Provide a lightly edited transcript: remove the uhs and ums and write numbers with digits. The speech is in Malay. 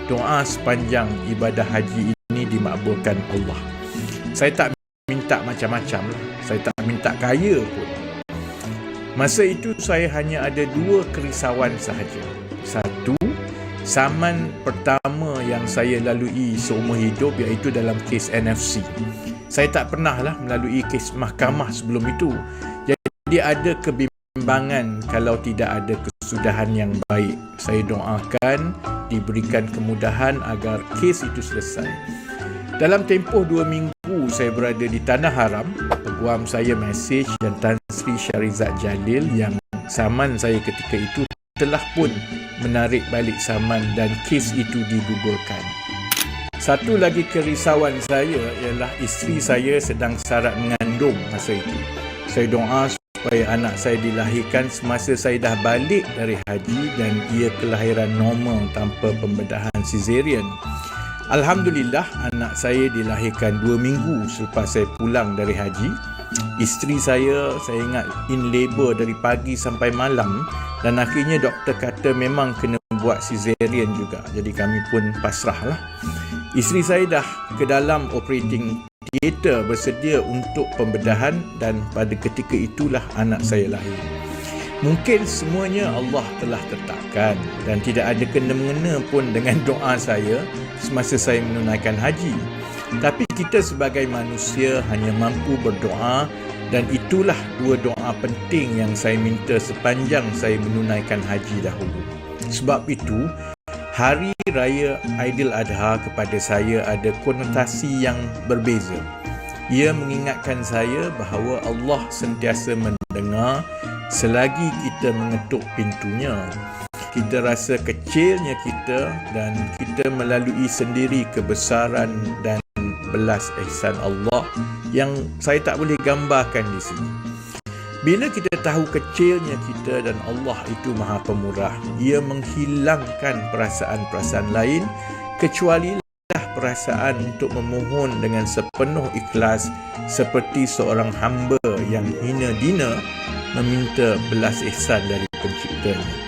doa sepanjang ibadah haji ini dimakbulkan Allah. Saya tak minta macam-macam lah. Saya tak minta kaya pun. Masa itu saya hanya ada 2 kerisauan sahaja. Satu, saman pertama yang saya lalui seumur hidup iaitu dalam kes NFC. Saya tak pernah lah melalui kes mahkamah sebelum itu. Jadi ada kebimbangan kalau tidak ada kesudahan yang baik. Saya doakan diberikan kemudahan agar kes itu selesai. Dalam tempoh 2 minggu saya berada di Tanah Haram, peguam saya mesej dan Tan Sri Syarizat Jalil yang saman saya ketika itu telah pun menarik balik saman dan kes itu digugurkan. Satu lagi kerisauan saya ialah isteri saya sedang sarat mengandung masa itu. Saya doa supaya anak saya dilahirkan semasa saya dah balik dari haji dan ia kelahiran normal tanpa pembedahan caesarean. Alhamdulillah, anak saya dilahirkan 2 minggu selepas saya pulang dari haji. Isteri saya ingat in labor dari pagi sampai malam dan akhirnya doktor kata memang kena buat caesarean juga. Jadi kami pun pasrah lah. Isteri saya dah ke dalam operating theater bersedia untuk pembedahan dan pada ketika itulah anak saya lahir. Mungkin semuanya Allah telah tetapkan dan tidak ada kena-mengena pun dengan doa saya semasa saya menunaikan haji. Tapi kita sebagai manusia hanya mampu berdoa dan itulah 2 doa penting yang saya minta sepanjang saya menunaikan haji dahulu. Sebab itu, Hari Raya Aidiladha kepada saya ada konotasi yang berbeza. Ia mengingatkan saya bahawa Allah sentiasa mendengar selagi kita mengetuk pintunya. Kita rasa kecilnya kita dan kita melalui sendiri kebesaran dan belas ihsan Allah yang saya tak boleh gambarkan di sini. Bila kita tahu kecilnya kita dan Allah itu Maha Pemurah, ia menghilangkan perasaan-perasaan lain kecuali perasaan untuk memohon dengan sepenuh ikhlas seperti seorang hamba yang hina dina meminta belas ihsan dari penciptanya.